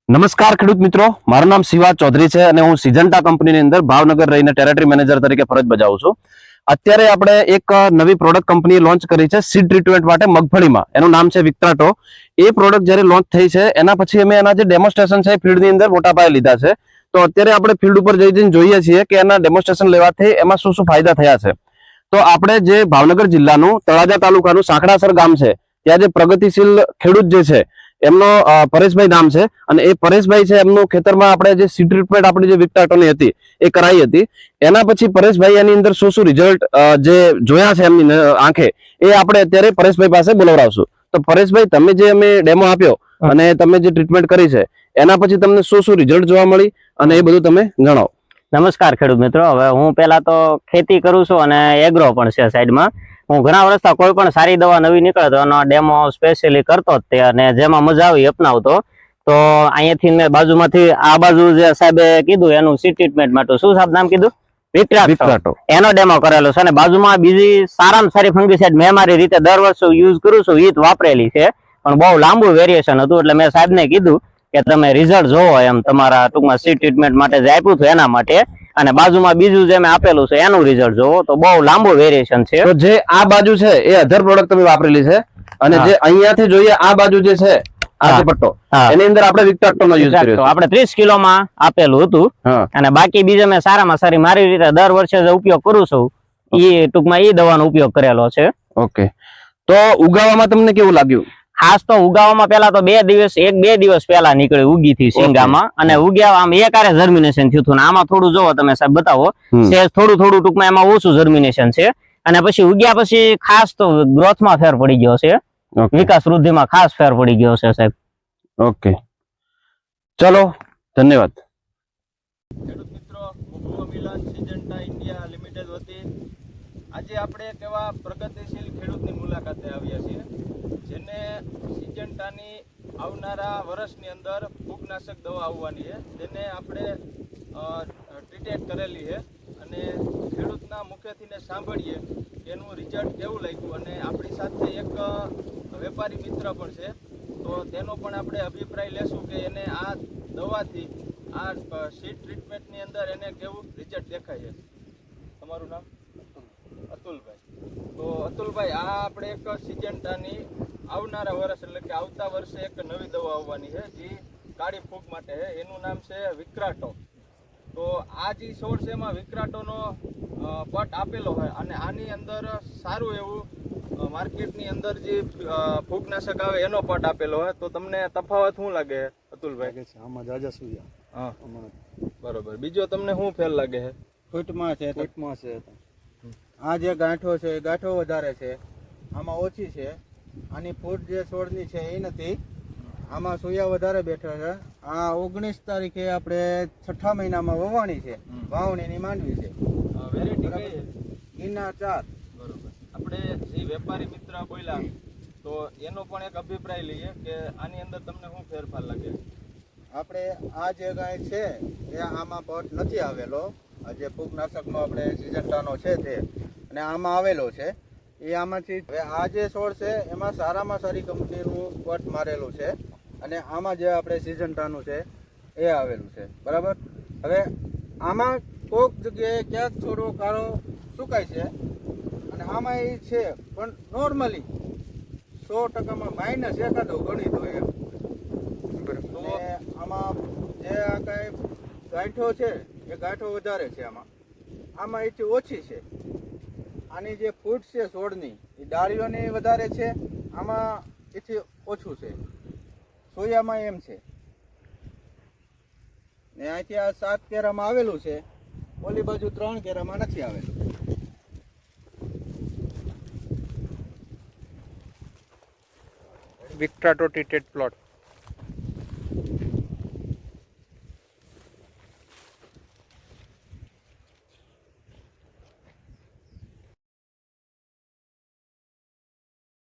નમસ્કાર ખેડૂત મિત્રો, મારું નામ શિવા ચૌધરી છે અને હું સિજન્ટા કંપનીની અંદર ભાવનગર રહીને ટેરેટરી મેનેજર તરીકે ફરજ બજાવું છું. અત્યારે આપણે એક નવી પ્રોડક્ટ કંપની લોન્ચ કરી છે સીડ ટ્રીટમેન્ટ માટે મગફળીમાં. એનું નામ છે વિક્ટ્રાટો. એ પ્રોડક્ટ જ્યારે લોન્ચ થઈ છે એના પછી અમે એના જે ડેમોન્સ્ટ્રેશન છે ફિલ્ડની અંદર મોટા પાયે લીધા છે. તો અત્યારે આપણે ફિલ્ડ ઉપર જઈને જોઈએ છીએ કે એના ડેમોન્સ્ટ્રેશન લેવાથી એમાં શું શું ફાયદા થયા છે. તો આપણે જે ભાવનગર જિલ્લાનું તળાજા તાલુકાનું સાંકડાસર ગામ છે ત્યાં જે પ્રગતિશીલ ખેડૂત જે છે એમનો પરેશભાઈ નામ છે અને એ પરેશભાઈ છે એમનું ખેતરમાં આપણે જે સીડ ટ્રીટમેન્ટ આપણી જે વિક્ટ્રાટોની હતી એ કરાઈ હતી. એના પછી પરેશભાઈ એની અંદર શું શું રિઝલ્ટ જે જોયા છે એમની આંખે એ આપણે અત્યારે પરેશભાઈ પાસે બોલાવડાવશું. તો પરેશભાઈ, તમે જે અમે ડેમો આપ્યો અને તમે જે ટ્રીટમેન્ટ કરી છે એના પછી તમને શું શું રિઝલ્ટ જોવા મળી અને એ બધું તમે જણાવો. નમસ્કાર ખેડૂત મિત્રો. હવે હું પેલા તો ખેતી કરું છું અને એગ્રો પણ છે સાઈડમાં. હું ઘણા વર્ષથી કોઈ પણ સારી દવા નવી નીકળે તો એનો ડેમો સ્પેશિયલી કરતો જ તે, અને જેમાં મજા આવી અપનાવતો. તો અહીંયાથી મેં બાજુમાંથી આ બાજુ જે સાહેબે કીધું એનું સીડ ટ્રીટમેન્ટ માટે, શું સાહેબ નામ કીધું? વિક્ટ્રાટો. એનો ડેમો કરેલો છે. અને બાજુમાં બીજી સારામાં સારી ફંગીસાઇડ મેં મારી રીતે દર વર્ષે યુઝ કરું છું, ઈ જ વાપરેલી છે. પણ બહુ લાંબુ વેરિએશન હતું એટલે મેં સાહેબને કીધું કે તમે રિઝલ્ટ જોવો એમ તમારા ટૂંકમાં સીડ ટ્રીટમેન્ટ માટે જે આપ્યું હતું એના માટે, અને બાજુમાં બીજું જે મેં આપેલું છે એનું રિઝલ્ટ જોવો. તો બહુ લાંબુ વેરિએશન છે. તો જે આ બાજુ છે એ અધર પ્રોડક્ટ તમે વાપરેલી છે અને જે અહીંયાથી જોઈએ આ બાજુ જે છે આ જે પટ્ટો એની અંદર આપણે વિક્ટ્રાટોનો યુઝ કર્યો છે. આપણે 30 કિલોમાં આપેલું હતું. અને બાકી બીજા મેં સારામાં સારી મારી રીતે દર વર્ષે જે ઉપયોગ કરું છું એ ટૂંકમાં એ દવાનો ઉપયોગ કરેલો છે. ઓકે. તો ઉગાવામાં તમને કેવું લાગ્યું? ખાસ તો ઉગાવામાં પેલા તો 2 દિવસ પહેલા નીકળી ઉગી થી શીંગામાં, અને ઉગ્યા આમ એકારે જર્મિનેશન થયું હતું. આમાં થોડું જોવો તમે સાહેબ બતાવો, થોડું ટૂંકમાં એમાં ઓછું જર્મિનેશન છે. અને પછી ઉગ્યા પછી ખાસ તો ગ્રોથમાં ફેર પડી ગયો છે, વિકાસ વૃદ્ધિમાં ખાસ ફેર પડી ગયો છે સાહેબ. ઓકે, ચલો, ધન્યવાદ. ખેડૂત મિત્રો, હું મિલન સિજન્ટા ઇન્ડિયા લિમિટેડ વતી આજે આપણે એક એવા પ્રગતિશીલ ખેડૂતની મુલાકાતે આવ્યા છીએ જેને સિજન્ટાની આવનારા વર્ષની અંદર ફૂગનાશક દવા આવવાની છે તેને આપણે ટ્રીટેડ કરેલી છે. અને ખેડૂતના મુખેથી સાંભળીએ કે એનું રિઝલ્ટ કેવું લાગ્યું. અને આપણી સાથે એક વેપારી મિત્ર પણ છે, તો તેનો પણ આપણે અભિપ્રાય લેશું કે એને આ દવાથી આ સીડ ટ્રીટમેન્ટની અંદર એને કેવું રિઝલ્ટ દેખાય છે. તમારું નામ? અતુલભાઈ. તો અતુલભાઈ, આ આપણે એક સિજન્ટાની આવનારા વર્ષ એટલે કે આવતા વર્ષે એક નવી દવા આવવાની છે જે કાળી ફૂગ માટે છે. એનું નામ છે વિક્ટ્રાટો. તો આ જે છોડ છે એમાં વિક્ટ્રાટોનો પટ આપેલો હોય અને આની અંદર સારું એવું માર્કેટની અંદર જે ફૂગનાશક આવે એનો પટ આપેલો હોય. તો તમને તફાવત શું લાગે અતુલભાઈ? આમાં જાજા સુયા. હા, બરોબર. બીજો તમને શું ફેર લાગે છે? ફૂટમાં છે. આ જે ગાંઠો છે એ ગાંઠો વધારે છે, આમાં ઓછી છે. આની ફૂટ જે છોડની છે એ નથી, આમાં સુયા વધારે બેઠો છે. આ 19 તારીખે આપણે 6ઠા મહિનામાં વવાણી છે, વાવણીની માંડવી છે. વેરાયટી કઈ છે? ગિરનાર 4. બરોબર. આપણે જે વેપારી મિત્ર બોલ્યા તો એનો પણ એક અભિપ્રાય લઈએ કે આની અંદર તમને શું ફેરફાર લાગે? આપણે આ જે ગાય છે એ આમાં પટ નથી આવેલો. આ જે ફૂગનાશકનો આપણે સિજન્ટાનો છે તે, અને આમાં આવેલો છે એ આમાંથી. આ જે છોડ છે એમાં સારામાં સારી કંપનીનું પટ મારેલું છે, અને આમાં જે આપણે સિજન્ટાનું છે એ આવેલું છે. બરાબર. હવે આમાં કોઈક જગ્યાએ ક્યાંક થોડો કાળો સુકાય છે અને આમાં એ છે, પણ નોર્મલી 100%માં માઇનસ એકાદો ગણિત હોય એમ. તો આમાં જે આ કાંઈ ગાંઠો છે એ ગાંઠો વધારે છે આમાં એથી ઓછી છે. આની જે ફૂટ છે છોડની એ ડાળીઓની વધારે છે, આમાં એથી ઓછું છે. સોયામાં એમ છે. ને અહીંથી આ 7 કેરામાં આવેલું છે, ઓલી બાજુ 3 કેરામાં નથી આવેલું. વિક્ટ્રાટો ટ્રીટેડ પ્લોટ.